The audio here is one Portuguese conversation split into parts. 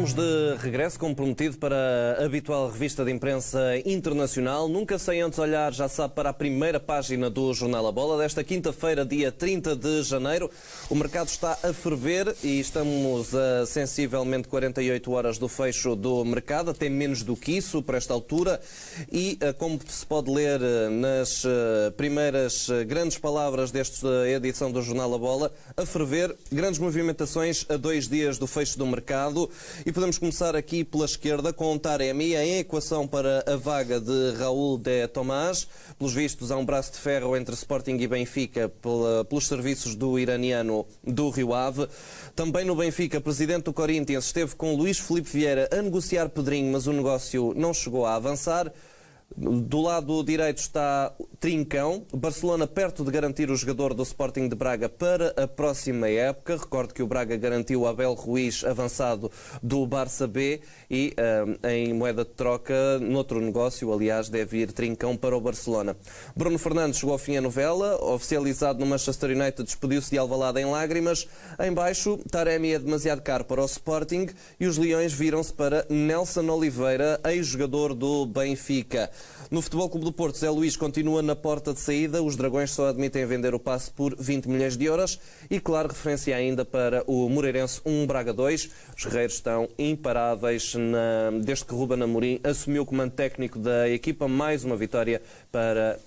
Estamos de regresso, como prometido, para a habitual revista de imprensa internacional. Nunca sem antes olhar, já sabe, para a primeira página do Jornal A Bola desta quinta-feira, dia 30 de janeiro. O mercado está a ferver e estamos a sensivelmente 48 horas do fecho do mercado, até menos do que isso, por esta altura. E, como se pode ler nas primeiras grandes palavras desta edição do Jornal A Bola, a ferver, grandes movimentações a 2 dias do fecho do mercado. E podemos começar aqui pela esquerda com Taremi em equação para a vaga de Raúl de Tomás. Pelos vistos, há um braço de ferro entre Sporting e Benfica pelos serviços do iraniano do Rio Ave. Também no Benfica, o presidente do Corinthians esteve com Luís Filipe Vieira a negociar Pedrinho, mas o negócio não chegou a avançar. Do lado direito está Trincão, Barcelona perto de garantir o jogador do Sporting de Braga para a próxima época. Recordo que o Braga garantiu Abel Ruiz, avançado do Barça B, e em moeda de troca, noutro negócio, aliás, deve ir Trincão para o Barcelona. Bruno Fernandes chegou ao fim a novela, oficializado no Manchester United, despediu-se de Alvalade em lágrimas. Em baixo, Taremi é demasiado caro para o Sporting e os Leões viram-se para Nelson Oliveira, ex-jogador do Benfica. No Futebol Clube do Porto, Zé Luís continua na porta de saída. Os Dragões só admitem vender o passe por 20 milhões de euros. E, claro, referência ainda para o Moreirense 1 Braga 2. Os guerreiros estão imparáveis desde que Ruben Amorim assumiu o comando técnico da equipa. Mais uma vitória para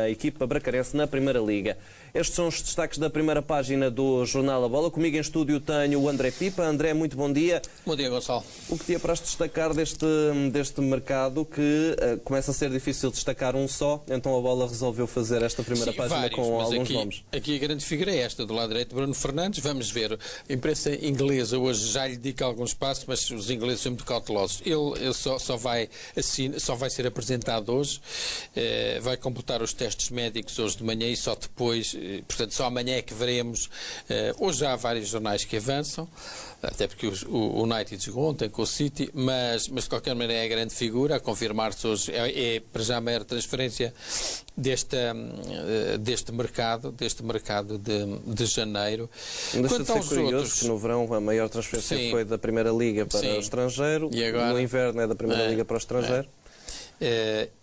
a equipa bracarense na Primeira Liga. Estes são os destaques da primeira página do Jornal A Bola. Comigo em estúdio tenho o André Pipa. André, muito bom dia. Bom dia, Gonçalo. O que tinha para destacar deste mercado que começa a ser difícil destacar um só, então a Bola resolveu fazer esta primeira página vários, com alguns aqui, nomes. Aqui a grande figura é esta, do lado direito, Bruno Fernandes. Vamos ver. A imprensa inglesa hoje já lhe dedica alguns passos, mas os ingleses são muito cautelosos. Ele só vai ser apresentado hoje, vai completar os testes médicos hoje de manhã e só depois, portanto, só amanhã é que veremos. Hoje já há vários jornais que avançam, até porque o United jogou ontem com o City, mas de qualquer maneira é a grande figura, a confirmar-se hoje, é para já a maior transferência deste mercado de janeiro. Deixa de ser curioso que no verão a maior transferência foi da Primeira Liga para o estrangeiro, e agora, no inverno é da Primeira Liga para o estrangeiro.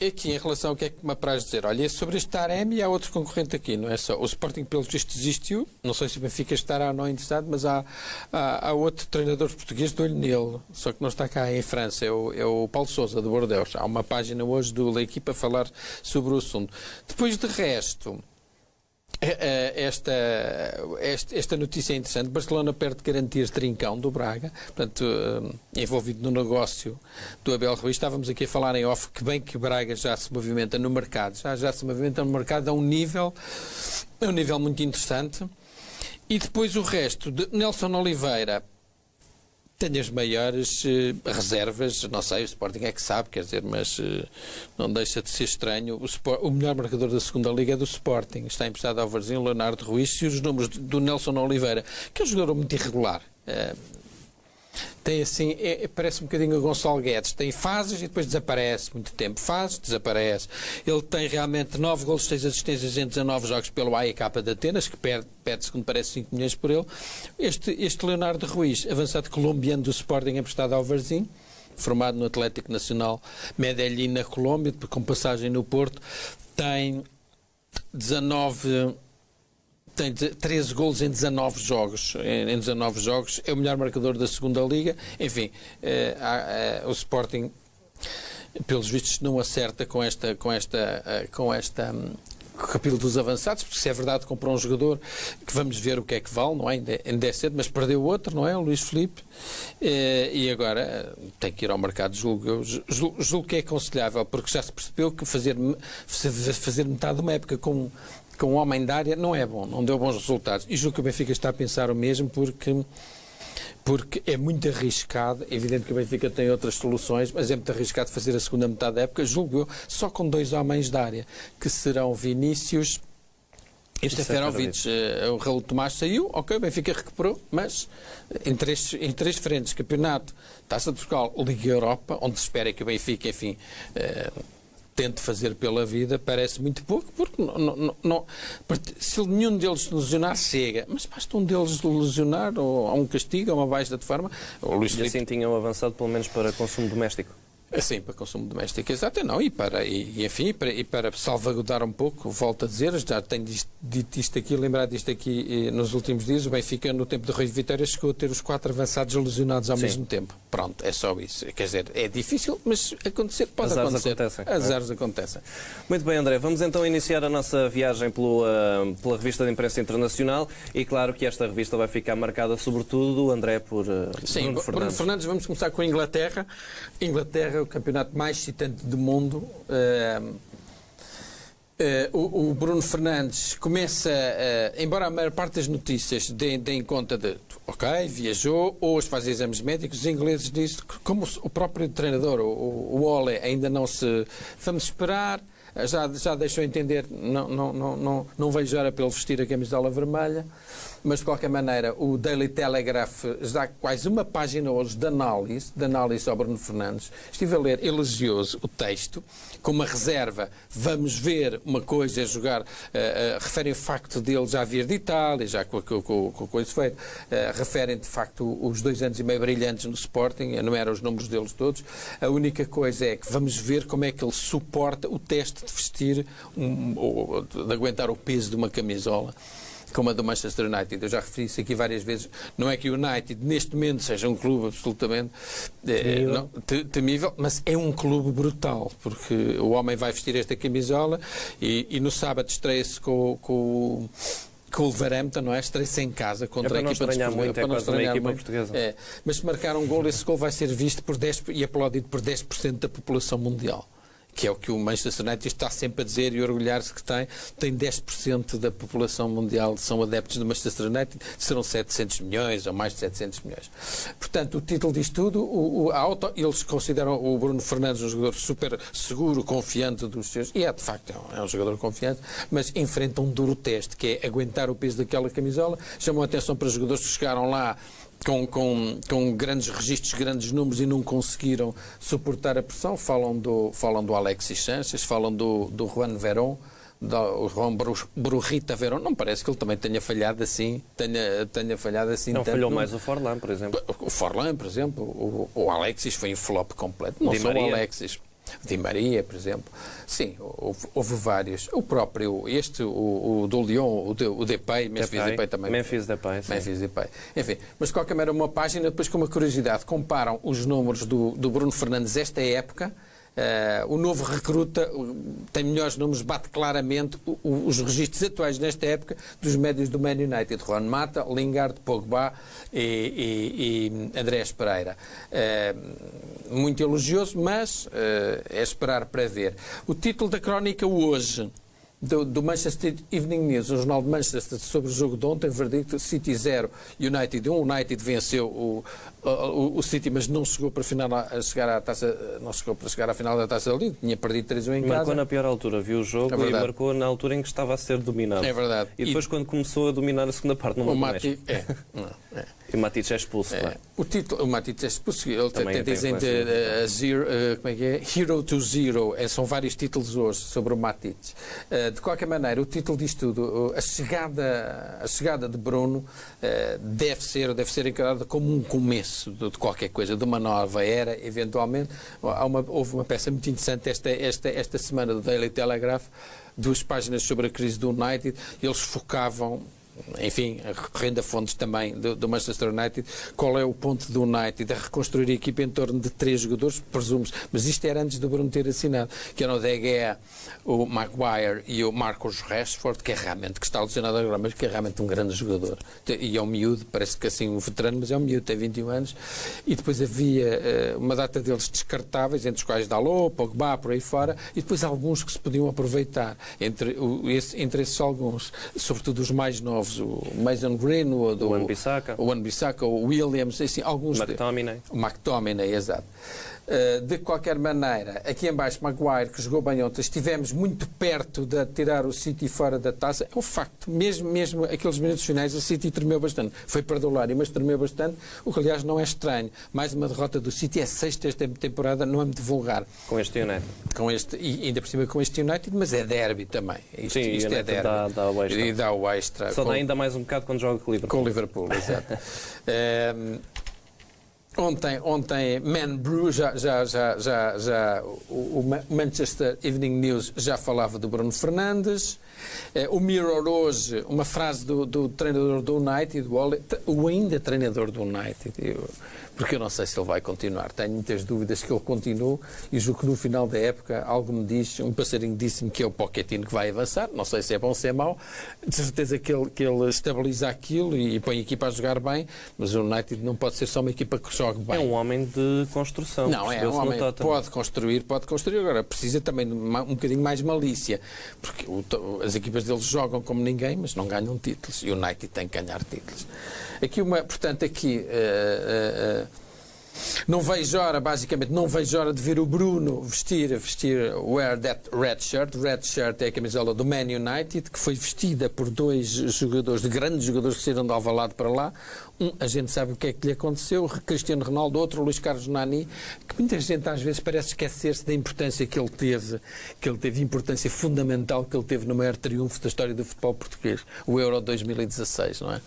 Aqui, em relação ao que é que me apraz dizer, olha, sobre este Taremi há outro concorrente aqui, não é só. O Sporting, pelos vistos, desistiu. Não sei se o Benfica estará ou não interessado, mas há outro treinador português de olho nele, só que não está cá em França, é o Paulo Sousa, de Bordeaux. Há uma página hoje do L'Equipe a falar sobre o assunto. Depois, de resto, esta notícia é interessante. Barcelona perde garantir Trincão do Braga, portanto, envolvido no negócio do Abel Ruiz. Estávamos aqui a falar em off que bem que Braga já se movimenta no mercado, já se movimenta no mercado a um nível muito interessante. E depois o resto de Nelson Oliveira. Tenho as maiores reservas, não sei, o Sporting é que sabe, quer dizer, mas não deixa de ser estranho. O melhor marcador da segunda Liga é do Sporting, está emprestado ao Varzim, Leonardo Ruiz, e os números do Nelson Oliveira, que é um jogador muito irregular. Tem assim, parece um bocadinho o Gonçalo Guedes, tem fases e depois desaparece, muito tempo, fases, desaparece. Ele tem realmente 9 golos, 6 assistências em 19 jogos pelo AEK de Atenas, que pede, segundo parece, 5 milhões por ele. Este Leonardo Ruiz, avançado colombiano do Sporting, emprestado ao Varzim, formado no Atlético Nacional Medellín, na Colômbia, com passagem no Porto, tem 13 golos em 19 jogos. É o melhor marcador da segunda Liga. Enfim, o Sporting, pelos vistos, não acerta com o capítulo dos avançados, porque se é verdade comprou um jogador que vamos ver o que é que vale, não é? Ainda é cedo, mas perdeu outro, não é? O Luís Filipe, e agora tem que ir ao mercado, julgo que é aconselhável, porque já se percebeu que fazer metade de uma época com um homem da área não é bom, não deu bons resultados. E julgo que o Benfica está a pensar o mesmo, porque é muito arriscado. É evidente que o Benfica tem outras soluções, mas é muito arriscado fazer a segunda metade da época, julgo eu, só com 2 homens da área, que serão Vinícius e Seferovic. O Raul Tomás saiu, ok, o Benfica recuperou, mas em três frentes: campeonato, Taça de Portugal, Liga Europa, onde se espera que o Benfica, enfim, tente fazer pela vida, parece muito pouco, porque se nenhum deles lesionar, chega. Mas basta um deles lesionar, ou há um castigo, ou uma baixa de forma. O Luís E Filipe... assim tinham avançado pelo menos para consumo doméstico. Sim, para consumo doméstico, exato, não, e para salvaguardar um pouco, volto a dizer, já tenho dito isto aqui, lembrado disto aqui nos últimos dias, o Benfica no tempo de Rui Vitória chegou a ter os 4 avançados lesionados ao mesmo tempo. Pronto, é só isso. Quer dizer, é difícil, mas pode acontecer. Azares acontecem. Muito bem, André, vamos então iniciar a nossa viagem pela revista de imprensa internacional e claro que esta revista vai ficar marcada sobretudo, André, por Bruno Fernandes. Bruno Fernandes, vamos começar com a Inglaterra. Inglaterra, o campeonato mais excitante do mundo. O Bruno Fernandes começa, embora a maior parte das notícias deem conta de viajou, hoje faz exames médicos, os ingleses dizem que, como o próprio treinador, o Ole, ainda não se... Vamos esperar, já deixou entender, não vejo hora para ele vestir a camisola vermelha, mas de qualquer maneira o Daily Telegraph dá quase uma página hoje de análise ao Bruno Fernandes. Estive a ler elogioso o texto, com uma reserva, vamos ver uma coisa a jogar, referem o facto dele já vir de Itália, já com a coisa feita, referem de facto os 2 anos e meio brilhantes no Sporting, enumeram os números deles todos. A única coisa é que vamos ver como é que ele suporta o teste de vestir, de aguentar o peso de uma camisola como a do Manchester United. Eu já referi isso aqui várias vezes. Não é que o United, neste momento, seja um clube absolutamente temível, mas é um clube brutal, porque o homem vai vestir esta camisola e no sábado estreia-se com o Wolverhampton, não é? Estreia-se em casa contra a equipa de uma equipa portuguesa. Mas se marcar um gol, esse gol vai ser visto por 10 e aplaudido por 10% da população mundial. Que é o que o Manchester United está sempre a dizer e orgulhar-se que tem 10% da população mundial são adeptos do Manchester United, serão 700 milhões ou mais de 700 milhões. Portanto, o título diz tudo, eles consideram o Bruno Fernandes um jogador super seguro, confiante dos seus, e de facto é um jogador confiante, mas enfrenta um duro teste, que é aguentar o peso daquela camisola. Chamam a atenção para jogadores que chegaram lá com grandes registros, grandes números e não conseguiram suportar a pressão. Falam do Alexis Sanchez, falam do Juan Verón, do Juan Brujita Verón. Não parece que ele também tenha falhado assim. Não falhou mais o Forlan, por exemplo. O Forlan, por exemplo. O Alexis foi um flop completo. Não só o Alexis. Di Maria, por exemplo. Sim, houve vários. O próprio, o do Lyon, o Depay, Memphis Depay também. Memphis Depay, sim. Memphis Depay. Enfim, mas de qualquer maneira, uma página, depois com uma curiosidade, comparam os números do Bruno Fernandes esta época. O novo recruta tem melhores números, bate claramente os registros atuais nesta época dos médios do Man United. Juan Mata, Lingard, Pogba e Andrés Pereira. Muito elogioso, mas é esperar para ver. O título da crónica hoje do Manchester Evening News, o jornal de Manchester, sobre o jogo de ontem, verdicto: City 0, United 1. O United venceu o City, mas não chegou para chegar à final da Taça da Liga, tinha perdido 3-1 em casa. Marcou na pior altura, viu o jogo e marcou na altura em que estava a ser dominado. É verdade. E depois, quando começou a dominar a segunda parte, não marcou mais. E o Matic é expulso, claro. O Matic é expulso. Ele dizem como é que é? Hero to Zero. São vários títulos hoje sobre o Matic. De qualquer maneira, o título diz tudo. A chegada de Bruno deve ser encarada como um começo de qualquer coisa, de uma nova era, eventualmente. Houve uma peça muito interessante esta semana do Daily Telegraph, 2 páginas sobre a crise do United. Eles focavam, enfim, recorrendo a fontes também do Manchester United, qual é o ponto do United a reconstruir a equipa em torno de 3 jogadores, presumo, mas isto era antes do Bruno ter assinado, que eram o De Gea, o Maguire e o Marcus Rashford, que está lesionado agora, mas que é realmente um grande jogador. E é um miúdo, parece que assim um veterano, mas é um miúdo, tem 21 anos. E depois havia uma data deles descartáveis, entre os quais Dalot, Pogba, por aí fora, e depois alguns que se podiam aproveitar. Entre esses alguns, sobretudo os mais novos, o Mason Greenwood, o Wan-Bissaka, o Williams, assim, alguns... McTominay. O McTominay, exato. De qualquer maneira, aqui em baixo, Maguire, que jogou bem ontem, estivemos muito perto de tirar o City fora da taça. É um facto. Mesmo aqueles minutos finais, o City tremeu bastante. Foi perdolário, mas tremeu bastante, o que, aliás, não é estranho. Mais uma derrota do City, é sexta esta temporada, não é muito vulgar. Com este United. E ainda por cima com este United, mas é derby também. Isto é derby. Dá o extra. E dá o extra. Só dá ainda mais um bocado quando joga com o Liverpool. Com o Liverpool, exato. Ontem Man Brew, o Manchester Evening News já falava do Bruno Fernandes. O Mirror hoje, uma frase do treinador do United, o ainda treinador do United, porque eu não sei se ele vai continuar. Tenho muitas dúvidas que ele continue e julgo que no final da época algo me diz, um passarinho disse-me que é o Pochettino que vai avançar. Não sei se é bom ou se é mau. De certeza que ele estabiliza aquilo e põe a equipa a jogar bem, mas o United não pode ser só uma equipa que jogue bem. É um homem de construção. Não, é um homem que pode construir. Agora, precisa também de um bocadinho mais malícia, porque as equipas deles jogam como ninguém, mas não ganham títulos. E o United tem que ganhar títulos. Não vejo hora, basicamente, de ver o Bruno vestir wear that red shirt. Red shirt é a camisola do Man United, que foi vestida por dois jogadores, de grandes jogadores que saíram de Alvalade para lá. A gente sabe o que é que lhe aconteceu, Cristiano Ronaldo, outro Luís Carlos Nani, que muita gente às vezes parece esquecer-se da importância que ele teve, importância fundamental que ele teve no maior triunfo da história do futebol português, o Euro 2016, não é?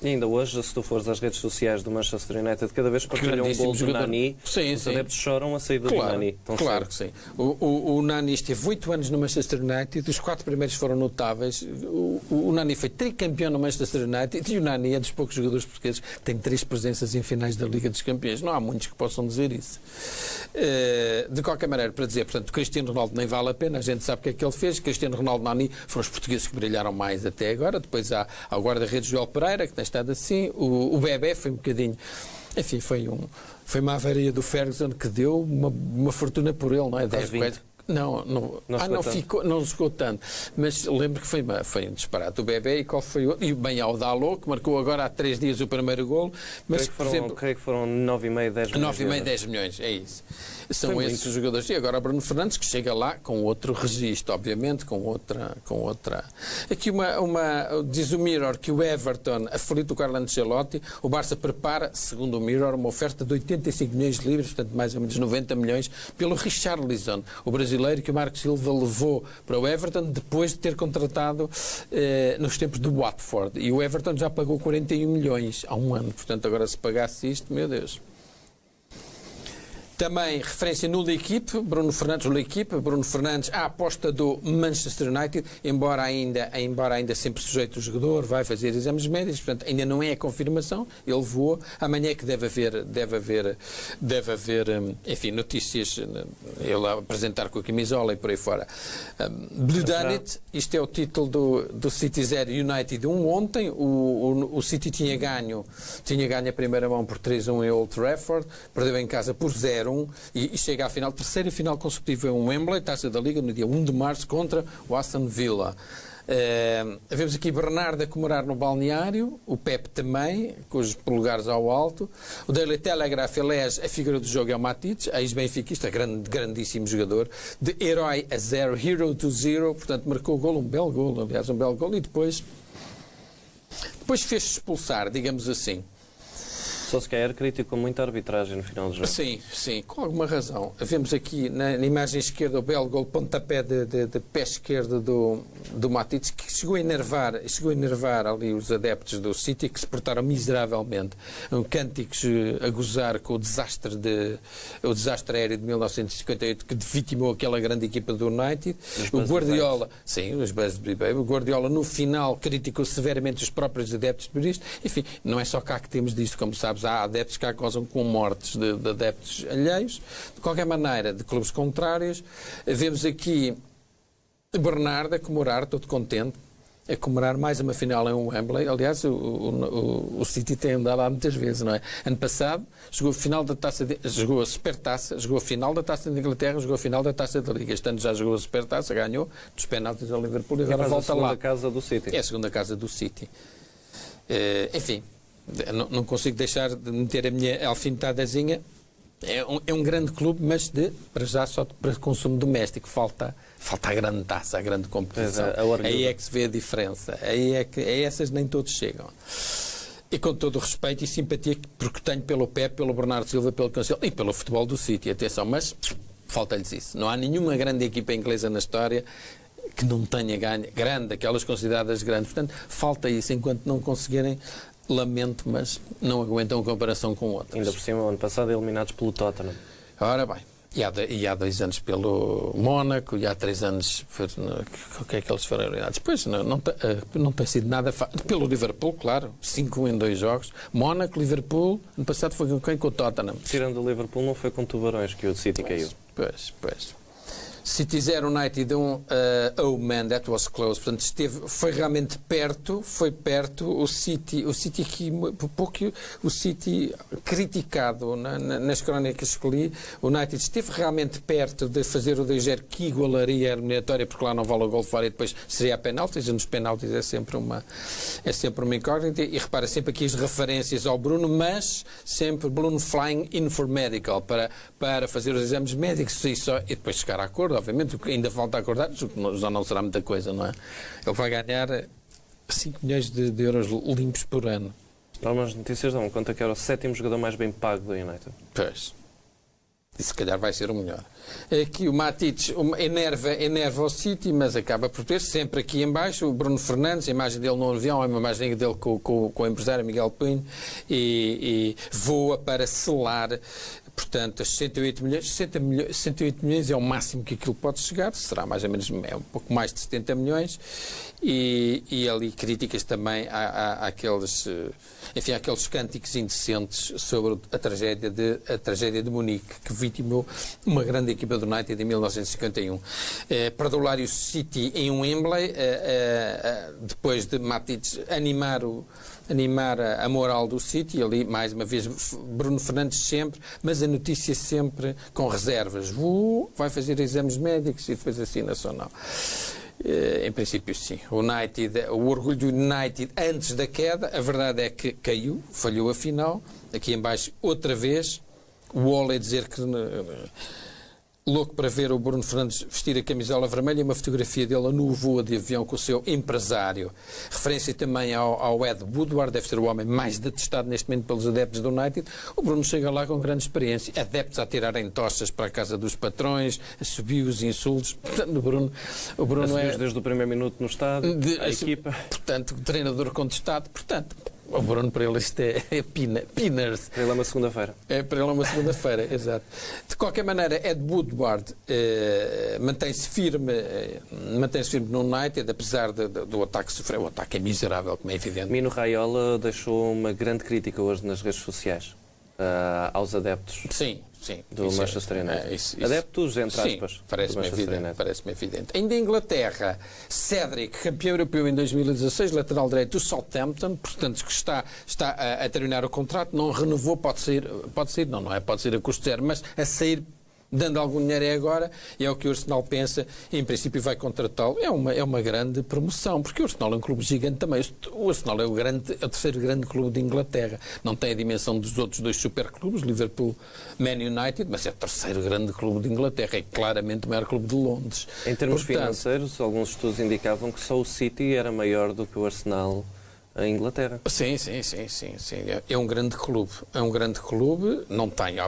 E ainda hoje, se tu fores às redes sociais do Manchester United, cada vez que partilham um gol do Nani, os adeptos choram a saída do Nani. Claro que sim. O Nani esteve 8 anos no Manchester United, os 4 primeiros foram notáveis. O Nani foi tricampeão no Manchester United e o Nani é dos poucos jogadores portugueses que tem 3 presenças em finais da Liga dos Campeões. Não há muitos que possam dizer isso. De qualquer maneira, para dizer, portanto, Cristiano Ronaldo nem vale a pena, a gente sabe o que é que ele fez. Cristiano Ronaldo e Nani foram os portugueses que brilharam mais até agora. Depois há o guarda-redes Joel Pereira, que tem estado assim. O Bebé foi um bocadinho... Enfim, foi uma avaria do Ferguson que deu uma fortuna por ele, não é? 10 não jogou tanto. Mas lembro que foi um disparate. O Bebé e qual foi o... E bem ao Dalot, que marcou agora há 3 dias o primeiro golo. Mas, creio que foram 9,5, 10 milhões. 9,5, 10 milhões, é isso. São esses os jogadores. E agora o Bruno Fernandes, que chega lá com outro registro, obviamente, com outra... Aqui diz o Mirror que o Everton aflito o Carlo Ancelotti, o Barça prepara, segundo o Mirror, uma oferta de 85 milhões de libras, portanto mais ou menos 90 milhões, pelo Richarlison, o brasileiro que o Marco Silva levou para o Everton depois de ter contratado nos tempos do Watford. E o Everton já pagou 41 milhões há um ano. Portanto, agora se pagasse isto, meu Deus. Também referência no L'Equipe, Bruno Fernandes, a aposta do Manchester United, embora ainda sempre sujeito o jogador, vai fazer exames médicos, portanto ainda não é a confirmação, ele voou, amanhã é que deve haver, enfim, notícias, ele a apresentar com a camisola e por aí fora. Blue Done It, isto é o título do City 0 United 1 ontem, o City tinha ganho a primeira mão por 3-1 em Old Trafford, perdeu em casa por 0-1 e chega à final, terceira final consecutiva em Wembley, Taça da Liga, no dia 1 de março contra o Aston Villa. Vemos aqui Bernardo a comemorar no balneário, o Pep também, com os polegares ao alto. O Daily Telegraph elege a figura do jogo é o Matites, ex-benfiquista, grandíssimo jogador, de herói a 0, hero to 0, portanto marcou o golo, um belo golo, e depois fez-se expulsar, digamos assim. Só se calhar criticou muita arbitragem no final do jogo. Sim, com alguma razão. Vemos aqui na imagem esquerda o belo gol, pontapé de pé esquerdo do Matites, que chegou a enervar ali os adeptos do City, que se portaram miseravelmente. Cânticos a gozar com o desastre aéreo de 1958 que vitimou aquela grande equipa do United. O Guardiola, os Buzz Baby. O Guardiola no final criticou severamente os próprios adeptos por isto. Enfim, não é só cá que temos disto, como sabes. Há adeptos que acusam com mortes de adeptos alheios. De qualquer maneira, de clubes contrários. Vemos aqui Bernardo a comemorar, todo contente, a comemorar mais uma final em Wembley. Aliás, o City tem andado lá muitas vezes, não é? Ano passado jogou a final da Taça, jogou a Supertaça, jogou a final da Taça da Inglaterra, jogou a final da Taça da Liga. Este ano já jogou a Supertaça, ganhou dos penaltis ao Liverpool e agora volta lá. É a segunda casa do City. É a segunda casa do City. Enfim. Não consigo deixar de meter a minha alfinetadazinha É um grande clube, mas para já só para consumo doméstico. Falta a grande taça, a grande competição. Aí é que se vê a diferença. Aí é que a essas nem todos chegam. E com todo o respeito e simpatia porque tenho pelo Pep, pelo Bernardo Silva, pelo Cancelo e pelo futebol do City. Atenção, mas falta-lhes isso. Não há nenhuma grande equipa inglesa na história que não tenha ganho. Grande, aquelas consideradas grandes. Portanto, falta isso. Enquanto não conseguirem, lamento, mas não aguentam a comparação com outras. Ainda por cima, o ano passado, eliminados pelo Tottenham. Ora bem. E há 2 anos pelo Mónaco, e há 3 anos o que é que eles foram eliminados? Pois não tem sido nada fácil. Pelo Liverpool, claro, 5 em 2 jogos. Mónaco, Liverpool, ano passado foi com o Tottenham. Tirando o Liverpool, não foi com Tubarões que o City caiu. Pois. City 0, United 1, oh man, that was close. Portanto, foi realmente perto, o City aqui, o City criticado nas crónicas que li, o United esteve realmente perto de fazer o 2-0 que igualaria a eliminatória, porque lá não vale o gol fora e depois seria a penaltis, e nos penaltis é sempre uma incógnita, e repara sempre aqui as referências ao Bruno, mas sempre Bruno flying in for medical, para fazer os exames médicos, e depois chegar à acordo. Obviamente, o que ainda falta acordar, já não será muita coisa, não é? Ele vai ganhar 5 milhões de euros limpos por ano. Algumas notícias dão conta que era o 7º jogador mais bem pago do United. Pois. E se calhar vai ser o melhor. Aqui o Matic enerva o City, mas acaba por ter sempre aqui em baixo o Bruno Fernandes, a imagem dele no avião, a imagem dele com o empresário Miguel Pinho, e voa para selar. Portanto, as 108 milhões é o máximo que aquilo pode chegar, será mais ou menos um pouco mais de 70 milhões, e ali críticas também àqueles cânticos indecentes sobre a tragédia de Munique, que vitimou uma grande equipa do United em 1951. Perdoar o City em Wembley, depois de Matic animar a moral do City, ali mais uma vez Bruno Fernandes sempre, mas a notícia sempre com reservas. Vai fazer exames médicos e depois assina-se ou não. Em princípio, sim. O orgulho do United antes da queda, a verdade é que caiu, falhou a final. Aqui em baixo, outra vez, o Ole dizer que louco para ver o Bruno Fernandes vestir a camisola vermelha e uma fotografia dele no voo de avião com o seu empresário. Referência também ao Ed Woodward, deve ser o homem mais detestado neste momento pelos adeptos do United. O Bruno chega lá com grande experiência. Adeptos a tirarem tochas para a casa dos patrões, assobios e insultos. Portanto, o Bruno é desde o primeiro minuto no estádio, a equipa. Portanto, o treinador contestado. Portanto, o Bruno, para ele, isto é pinners. Para ele é uma segunda-feira. Para ele é uma segunda-feira, exato. De qualquer maneira, Ed Woodward mantém-se firme no United, apesar do ataque que sofreu. O ataque é miserável, como é evidente. Mino Raiola deixou uma grande crítica hoje nas redes sociais aos adeptos. Sim. Do Manchester United. Adeptos, entre aspas. Sim, parece-me evidente. Ainda em Inglaterra, Cedric, campeão europeu em 2016, lateral direito do Southampton, portanto, que está a terminar o contrato, não renovou, pode sair a custo zero, mas a sair dando algum dinheiro agora, e é o que o Arsenal pensa, e em princípio vai contratá-lo. É uma grande promoção, porque o Arsenal é um clube gigante também. O Arsenal é o 3º grande clube de Inglaterra. Não tem a dimensão dos outros 2 superclubes, Liverpool, Man United, mas é o 3º grande clube de Inglaterra. É claramente o maior clube de Londres. Em termos financeiros, alguns estudos indicavam que só o City era maior do que o Arsenal em Inglaterra. Sim. É um grande clube. Não tem a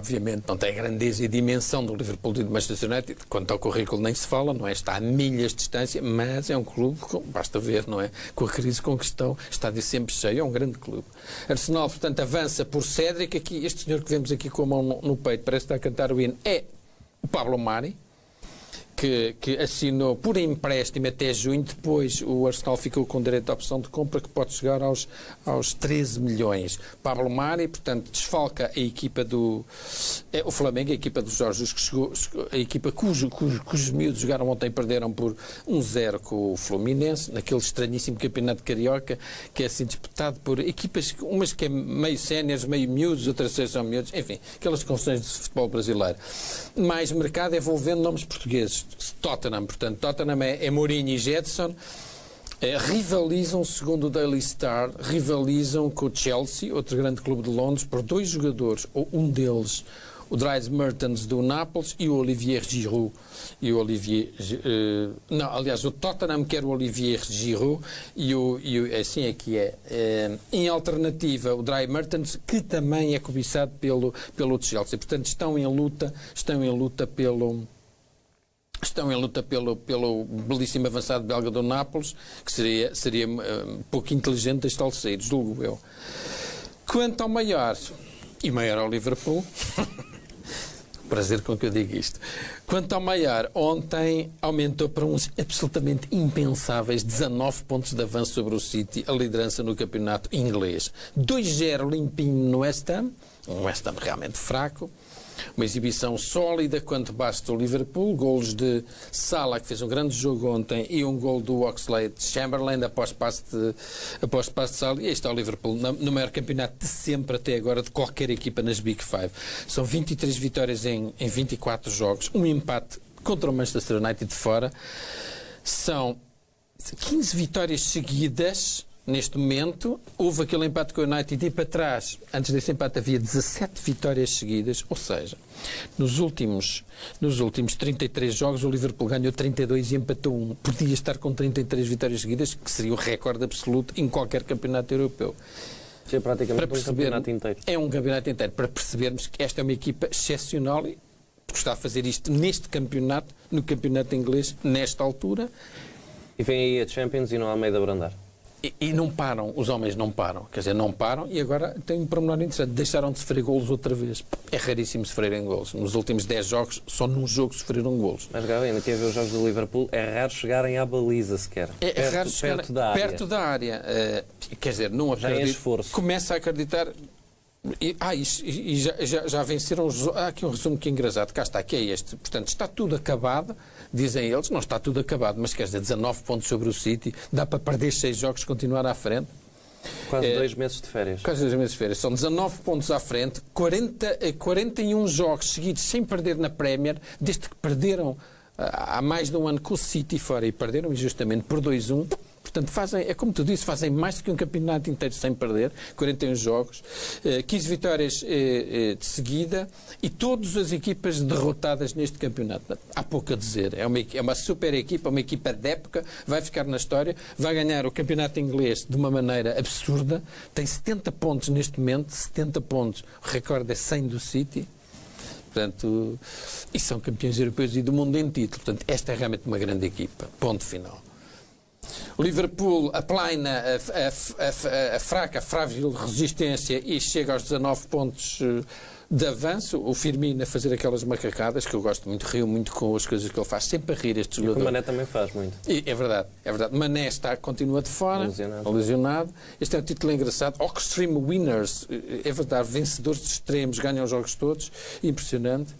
grandeza e dimensão do Liverpool e do Manchester United. Quanto ao currículo nem se fala, não é? Está a milhas de distância, mas é um clube, basta ver, não é? Com a crise com que estão, está de sempre cheio, é um grande clube. Arsenal, portanto, avança por Cédric. Aqui, este senhor que vemos aqui com a mão no peito, parece que está a cantar o hino, é o Pablo Mari, que assinou por empréstimo até junho. Depois o Arsenal ficou com direito à opção de compra, que pode chegar aos 13 milhões. Pablo Mari, portanto, desfalca a equipa o Flamengo, a equipa dos Jorge, a equipa cujos miúdos jogaram ontem e perderam por 1-0 com o Fluminense, naquele estranhíssimo campeonato carioca, que é assim disputado por equipas, umas que é meio séniores, meio miúdos, outras são miúdos, enfim, aquelas confusões de futebol brasileiro. Mais mercado envolvendo nomes portugueses. Tottenham, portanto, é Mourinho e Gedson, rivalizam, segundo o Daily Star, rivalizam com o Chelsea, outro grande clube de Londres, por 2 jogadores, ou um deles, o Dries Mertens do Nápoles e o Olivier Giroud. Aliás, o Tottenham quer o Olivier Giroud assim é que é. Em alternativa, o Dries Mertens, que também é cobiçado pelo Chelsea. Portanto, estão em luta pelo belíssimo avançado belga do Nápoles, que seria um pouco inteligente deixá-lo sair, julgo eu. Quanto ao maior ao Liverpool, prazer com que eu digo isto. Quanto ao maior, ontem aumentou para uns absolutamente impensáveis 19 pontos de avanço sobre o City, a liderança no campeonato inglês. 2-0 limpinho no West Ham, um West Ham realmente fraco. Uma exibição sólida quanto basta o Liverpool, golos de Salah, que fez um grande jogo ontem, e um gol do Oxlade-Chamberlain após passe de Salah. E aí está o Liverpool no maior campeonato de sempre até agora de qualquer equipa nas Big Five. São 23 vitórias em 24 jogos, um empate contra o Manchester United de fora. São 15 vitórias seguidas. Neste momento, houve aquele empate com o United e para trás, antes desse empate havia 17 vitórias seguidas, ou seja, nos últimos 33 jogos o Liverpool ganhou 32 e empatou 1. Podia estar com 33 vitórias seguidas, que seria o recorde absoluto em qualquer campeonato europeu. É praticamente um campeonato inteiro. É um campeonato inteiro, para percebermos que esta é uma equipa excepcional e está a fazer isto neste campeonato, no campeonato inglês, nesta altura. E vem aí a Champions e não há meio de abrandar. E não param, os homens não param, quer dizer, não param e agora tem um pormenor interessante, deixaram de sofrer golos outra vez. É raríssimo sofrerem golos. Nos últimos 10 jogos, só num jogo sofreram golos. Mas, Gabriel, aqui a ver os jogos do Liverpool, é raro chegarem à baliza sequer. É raro chegar perto da área. Quer dizer, não acredito. Já é esforço. Começa a acreditar... já venceram. Há aqui um resumo que é engraçado. Cá está, que é este. Portanto, está tudo acabado, dizem eles. Não está tudo acabado, mas quer dizer, 19 pontos sobre o City. Dá para perder 6 jogos e continuar à frente. Quase 2 meses de férias. Quase 2 meses de férias. São 19 pontos à frente, 41 jogos seguidos sem perder na Premier, desde que perderam há mais de um ano com o City fora e perderam injustamente por 2-1. Portanto, é como tu disse, fazem mais do que um campeonato inteiro sem perder, 41 jogos, 15 vitórias de seguida e todas as equipas derrotadas neste campeonato. Há pouco a dizer. É uma super equipa, uma equipa de época, vai ficar na história, vai ganhar o campeonato inglês de uma maneira absurda, tem 70 pontos neste momento, 70 pontos, o recorde é 100 do City. Portanto, e são campeões europeus e do mundo em título. Portanto, esta é realmente uma grande equipa. Ponto final. O Liverpool aplaina a fraca, frágil resistência e chega aos 19 pontos de avanço. O Firmino a fazer aquelas macacadas, que eu gosto muito, rio muito com as coisas que ele faz, sempre a rir este jogador. E o Mané também faz muito. É verdade. Mané continua de fora, lesionado. Este é um título engraçado. Extreme Winners, é verdade, vencedores extremos, ganham os jogos todos, impressionante.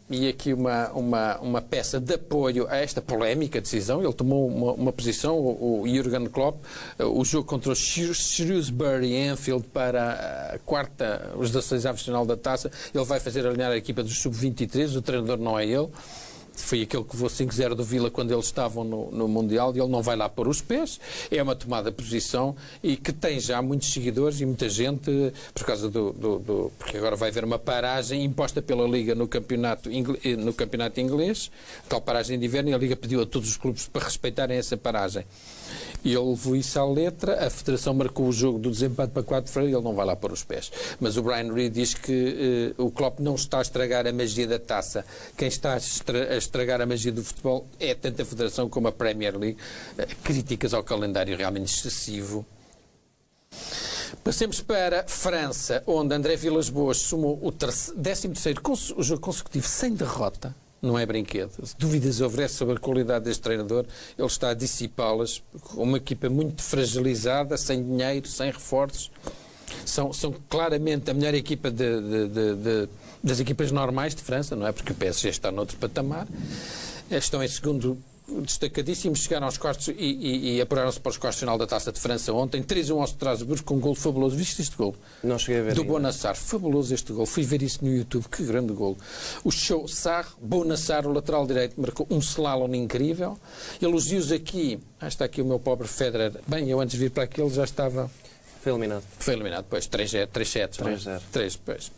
E aqui uma peça de apoio a esta polémica decisão. Ele tomou uma posição, o Jurgen Klopp, o jogo contra o Shrewsbury Anfield para os 16 avos de final da taça. Ele vai fazer alinhar a equipa dos sub-23, o treinador não é ele. Foi aquele que levou 5-0 do Vila quando eles estavam no Mundial e ele não vai lá pôr os pés. É uma tomada de posição e que tem já muitos seguidores e muita gente por causa porque agora vai haver uma paragem imposta pela Liga no campeonato inglês, tal paragem de inverno, e a Liga pediu a todos os clubes para respeitarem essa paragem. E ele levou isso à letra, a Federação marcou o jogo do desempate para 4 de fevereiro e ele não vai lá pôr os pés. Mas o Brian Reid diz que o Klopp não está a estragar a magia da taça. Quem está a estragar a magia do futebol é tanto a Federação como a Premier League. Críticas ao calendário realmente excessivo. Passemos para França, onde André Villas-Boas somou o 13º jogo consecutivo sem derrota. Não é brinquedo. Dúvidas houvesse sobre a qualidade deste treinador, ele está a dissipá-las. Uma equipa muito fragilizada, sem dinheiro, sem reforços. São claramente a melhor equipa das equipas normais de França, não é? Porque o PSG está noutro patamar. Estão em segundo destacadíssimos, chegaram aos quartos e apuraram-se para os quartos de final da Taça de França ontem, 3-1 ao Strasbourg com um golo fabuloso. Viste este golo? Não cheguei a ver. Do Bonassar. Fabuloso este golo. Fui ver isso no YouTube. Que grande golo. O show Sarr, Bonassar, o lateral direito, marcou um slalom incrível. Elogios aqui. Está aqui o meu pobre Federer. Bem, eu antes de vir para aqui ele já estava... Foi eliminado. Foi eliminado, pois. 3 sets. 3-0. 3, pois.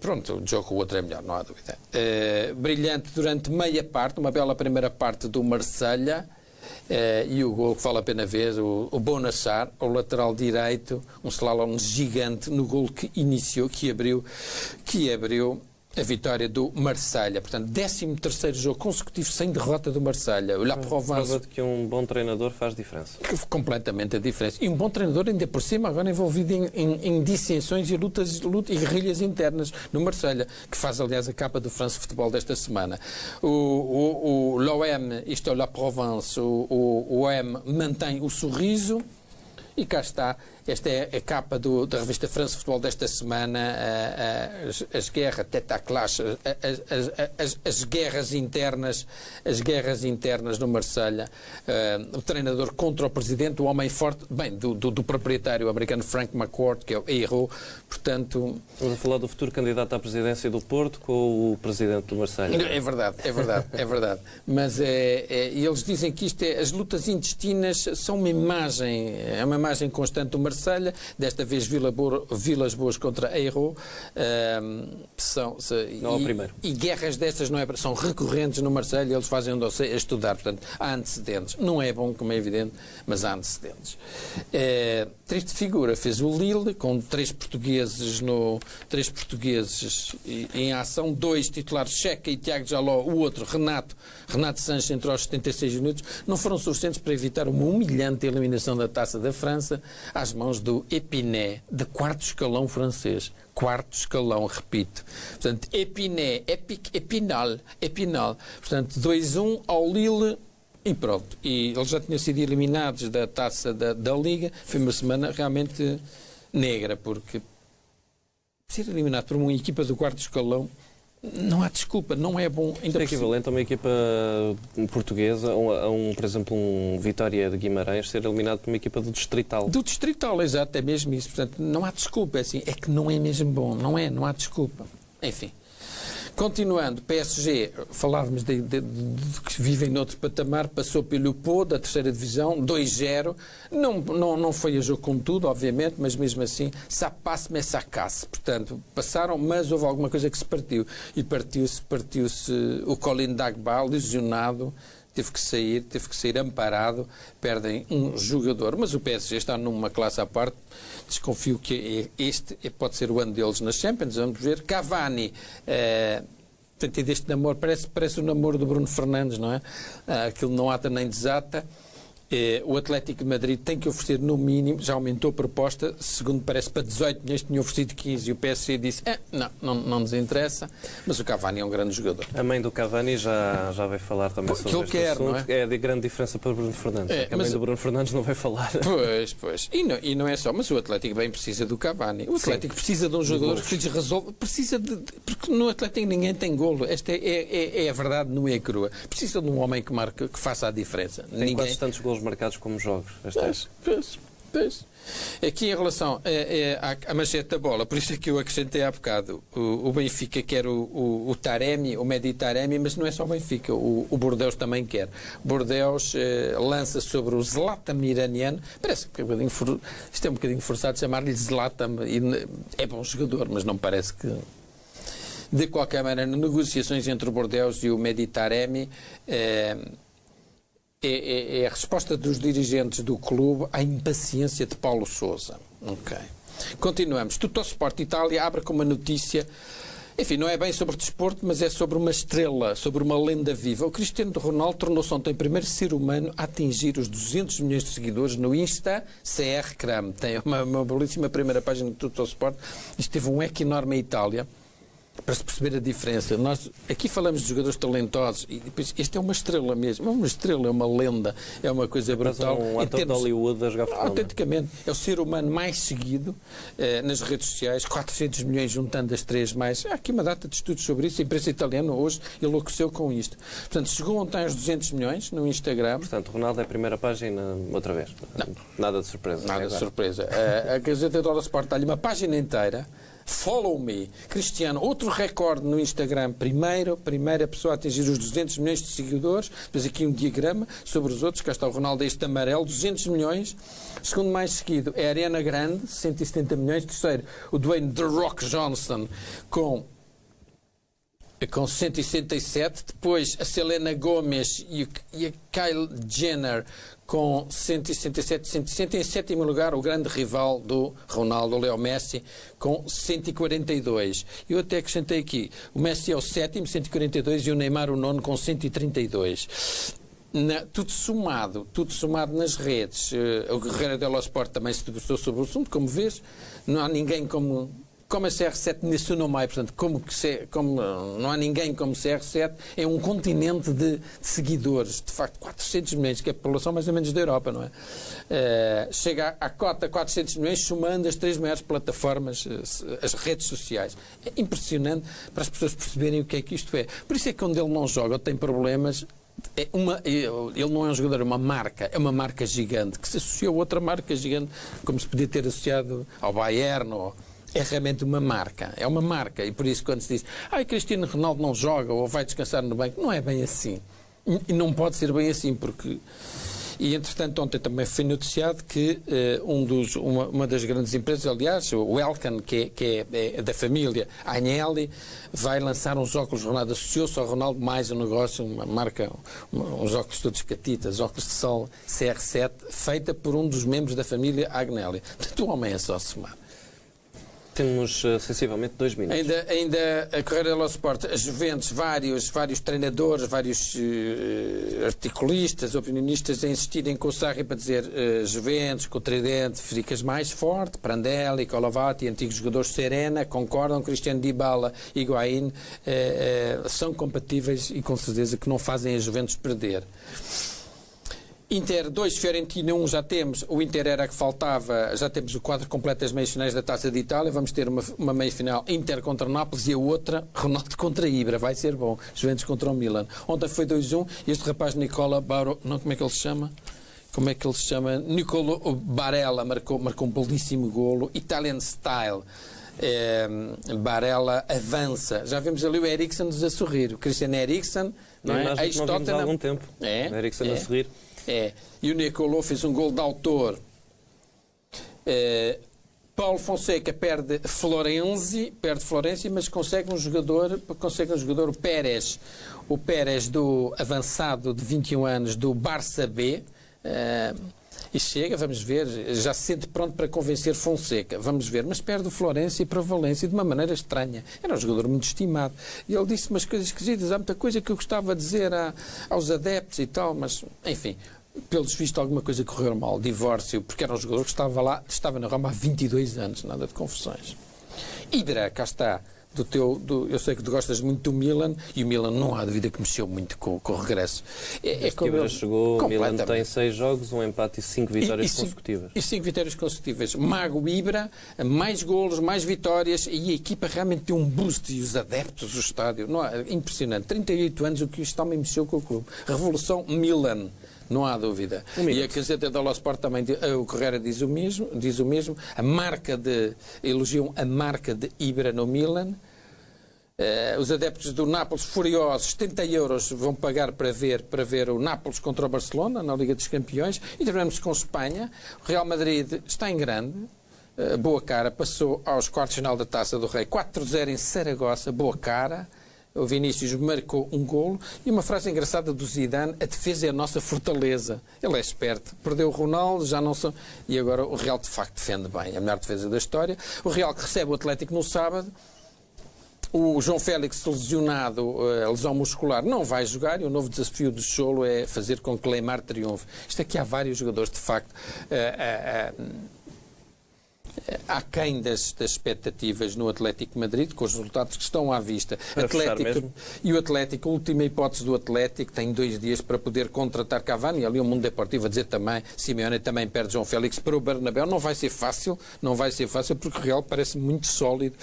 Pronto, o jogo com o outro é melhor, não há dúvida. Brilhante durante meia parte, uma bela primeira parte do Marselha, e o gol que vale a pena ver, o Bonassar, o lateral direito, um slalom gigante no gol que iniciou, que abriu a vitória do Marselha. Portanto, 13º jogo consecutivo sem derrota do Marselha. O La Provence... Prova de que um bom treinador faz diferença. Completamente a diferença. E um bom treinador, ainda por cima, agora envolvido em dissensões e lutas e guerrilhas internas no Marselha, que faz, aliás, a capa do France Futebol desta semana. O l'OM, isto é o La Provence, o OM mantém o sorriso. E cá está, esta é a capa da revista France Futebol desta semana, as guerras, teta clash, as guerras internas no Marselha, o treinador contra o presidente, o homem forte, bem, do proprietário americano Frank McCourt, que é o Hérault, portanto... Vamos a falar do futuro candidato à presidência do Porto com o presidente do Marselha. É verdade. Mas eles dizem que isto as lutas intestinas são uma imagem constante do Marselha, desta vez Vilas Boas contra Hérault, não é o primeiro. E guerras destas são recorrentes no Marselha, eles fazem um dossiê a estudar, portanto, há antecedentes. Não é bom, como é evidente, mas há antecedentes. Triste figura fez o Lille, com três portugueses em ação, 2 titulares, Checa e Tiago Jaló, o outro, Renato Sanches, entrou aos 76 minutos, não foram suficientes para evitar uma humilhante eliminação da Taça da França às mãos do Épinay, de quarto escalão francês. Quarto escalão, repito. Portanto, Épinay, Épinal. Portanto, 2-1 ao Lille. E pronto, e eles já tinham sido eliminados da taça da Liga. Foi uma semana realmente negra, porque ser eliminado por uma equipa do quarto escalão, não há desculpa, não é bom. É equivalente a uma equipa portuguesa, por exemplo, um Vitória de Guimarães ser eliminado por uma equipa do Distrital. Do Distrital, exato, é mesmo isso. Portanto, não há desculpa, é que não é mesmo bom, não há desculpa. Enfim. Continuando, PSG, falávamos de que vivem noutro patamar, passou pelo Pau, da terceira divisão, 2-0. Não foi a jogo com tudo, obviamente, mas mesmo assim, ça passe, mais ça casse. Portanto, passaram, mas houve alguma coisa que se partiu. E partiu-se o Colin Dagba, lesionado, teve que sair amparado, perdem um jogador. Mas o PSG está numa classe à parte. Desconfio que este pode ser o ano deles nas Champions. Vamos ver. Cavani, tem tido este namoro, parece o namoro do Bruno Fernandes, não é? Aquilo não ata nem desata. O Atlético de Madrid tem que oferecer no mínimo, já aumentou a proposta, segundo parece para 18 milhões, tinha oferecido 15 e o PSG disse, não nos interessa, mas o Cavani é um grande jogador. A mãe do Cavani já vai falar também sobre este assunto. Não é? É de grande diferença para o Bruno Fernandes. A mãe do Bruno Fernandes não vai falar. Pois. E não é só, mas o Atlético bem precisa do Cavani. O Atlético precisa de um jogador que lhes resolve, porque no Atlético ninguém tem golo. Esta é a verdade, não é crua. Precisa de um homem que marque, que faça a diferença. Tem quase tantos golos marcados como jogos. Pois. Aqui em relação à manchete da bola, por isso é que eu acrescentei há bocado, o Benfica quer o Taremi, o Mehdi Taremi, mas não é só o Benfica, o Bordeaux também quer. Bordeaux lança sobre o Zlatan iraniano, parece que isto é um bocadinho forçado chamar-lhe Zlatan, é bom jogador, mas não parece que... De qualquer maneira, negociações entre o Bordeaux e o Mehdi Taremi... É a resposta dos dirigentes do clube à impaciência de Paulo Sousa. Ok. Continuamos. Tuttosport Itália abre com uma notícia, enfim, não é bem sobre desporto, mas é sobre uma estrela, sobre uma lenda viva. O Cristiano Ronaldo tornou-se ontem o primeiro ser humano a atingir os 200 milhões de seguidores no Insta CR-Cram. Tem uma belíssima primeira página do Tuttosport. Isto teve um eco enorme em Itália. Para se perceber a diferença, nós aqui falamos de jogadores talentosos e depois, este é uma estrela mesmo, é uma estrela, é uma lenda, é uma coisa brutal. É um ator de Hollywood a jogar futebol. Autenticamente, é o ser humano mais seguido nas redes sociais, 400 milhões juntando as três mais. Há aqui uma data de estudos sobre isso, a imprensa italiana hoje enlouqueceu com isto. Portanto, chegou ontem aos 200 milhões no Instagram. Portanto, Ronaldo é a primeira página outra vez. Não. Nada de surpresa. Nada de surpresa. A Gazeta dello Sport dá-lhe uma página inteira Follow me. Cristiano, outro recorde no Instagram. Primeira pessoa a atingir os 200 milhões de seguidores. Depois aqui um diagrama sobre os outros. Cá está o Ronaldo, este amarelo, 200 milhões. Segundo mais seguido é a Ariana Grande, 170 milhões. Terceiro, o Dwayne The Rock Johnson, com 167, depois a Selena Gomez e a Kylie Jenner com 167, 160, em sétimo lugar o grande rival do Ronaldo, o Leo Messi, com 142. Eu até acrescentei aqui, o Messi é o sétimo, 142, e o Neymar o nono, com 132. Tudo somado nas redes. O Guerreiro dello Sport também se debruçou sobre o assunto, como vês, não há ninguém como a CR7 nessuno mai, portanto, como não há ninguém como CR7, é um continente de seguidores, de facto, 400 milhões, que é a população mais ou menos da Europa, não é? Chega à cota 400 milhões, somando as 3 maiores plataformas, as redes sociais. É impressionante para as pessoas perceberem o que é que isto é. Por isso é que quando ele não joga ou tem problemas, ele não é um jogador, é uma marca gigante, que se associou a outra marca gigante, como se podia ter associado ao Bayern. É realmente uma marca, e por isso quando se diz Cristiano Ronaldo não joga ou vai descansar no banco, não é bem assim, e não pode ser bem assim, porque... E, entretanto, ontem também foi noticiado que uma das grandes empresas, aliás, o Elkan, que é da família Agnelli, vai lançar uns óculos Ronaldo. Associou-se ao Ronaldo mais um negócio, uma marca, uns óculos todos catitas, óculos de sol CR7, feita por um dos membros da família Agnelli. Portanto, o homem é só somar. Temos sensivelmente 2 minutos. Ainda a Correia dello Sport, a Juventus, vários treinadores, vários articulistas, opinionistas a insistirem com o Sarri para dizer Juventus, com o tridente, ficas mais forte, Prandelli, Colavati, antigos jogadores Serena, concordam, Cristiano Dybala e Higuaín são compatíveis e com certeza que não fazem a Juventus perder. Inter 2, Fiorentina 1, já temos. O Inter era a que faltava. Já temos o quadro completo das meias finais da Taça de Itália. Vamos ter uma meia final Inter contra o Nápoles e a outra Ronaldo contra Ibra. Vai ser bom. Juventus contra o Milan. Ontem foi 2-1. Este rapaz Nicola Baro... Não, como é que ele se chama? Nicolo Barella marcou um belíssimo golo. Italian Style. Barella avança. Já vemos ali o Eriksen a sorrir. O Christian Eriksen, não é? Ex-Tottenham. Há algum tempo. Eriksen a sorrir. E o Nicolò fez um gol de autor. Paulo Fonseca perde Florenzi, mas consegue um jogador, o Pérez. O Pérez, do avançado de 21 anos do Barça B. E chega, vamos ver, já se sente pronto para convencer Fonseca, vamos ver, mas perde o Florenzi para o Valência de uma maneira estranha. Era um jogador muito estimado. E ele disse umas coisas esquisitas, há muita coisa que eu gostava de dizer aos adeptos e tal, mas, enfim, pelos vistos alguma coisa correu mal, divórcio, porque era um jogador que estava na Roma há 22 anos, nada de confusões. Ibra, cá está. Eu sei que tu gostas muito do Milan, e o Milan não há dúvida que mexeu muito com o regresso. Ibra chegou, o Milan tem 6 jogos, um empate e 5 vitórias consecutivas. E 5 vitórias consecutivas. Mago Ibra, mais golos, mais vitórias, e a equipa realmente deu um boost, e os adeptos do estádio. Não, impressionante. 38 anos, o que este homem mexeu com o clube. Revolução Milan. Não há dúvida. E a Gazeta dello Sport também, o Correia diz o mesmo, elogiam a marca de Ibra no Milan. Os adeptos do Nápoles furiosos, 70 euros vão pagar para ver o Nápoles contra o Barcelona na Liga dos Campeões. E terminamos com Espanha. O Real Madrid está em grande. Boa cara, passou aos quartos de final da Taça do Rei. 4-0 em Saragossa, boa cara. O Vinícius marcou um golo e uma frase engraçada do Zidane: a defesa é a nossa fortaleza. Ele é esperto. Perdeu o Ronaldo, já não são... E agora o Real, de facto, defende bem. A melhor defesa da história. O Real, que recebe o Atlético no sábado. O João Félix, lesionado, a lesão muscular, não vai jogar, e o novo desafio do Cholo é fazer com que Neymar triunfe. Isto aqui há vários jogadores, de facto... aquém das expectativas no Atlético de Madrid, com os resultados que estão à vista. E o Atlético, a última hipótese do Atlético, tem 2 dias para poder contratar Cavani. Ali o Mundo Deportivo a dizer também, Simeone também perde João Félix para o Bernabéu. Não vai ser fácil, porque o Real parece muito sólido,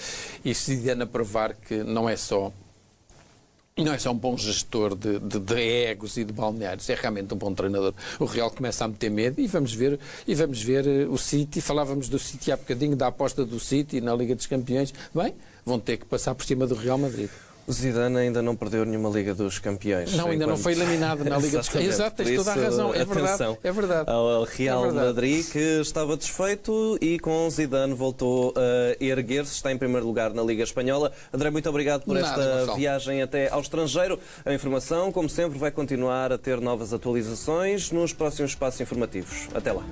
e Zidane a provar que não é só Não é só um bom gestor de egos e de balneários, é realmente um bom treinador. O Real começa a meter medo e vamos ver o City. Falávamos do City há bocadinho, da aposta do City na Liga dos Campeões. Bem, vão ter que passar por cima do Real Madrid. O Zidane ainda não perdeu nenhuma Liga dos Campeões. Não, ainda não foi eliminado na Liga dos Campeões. Exato, tens toda a razão. É verdade. É verdade. Ao Real Madrid, que estava desfeito e com Zidane voltou a erguer-se. Está em primeiro lugar na Liga Espanhola. André, muito obrigado por esta viagem até ao estrangeiro. A informação, como sempre, vai continuar a ter novas atualizações nos próximos espaços informativos. Até lá.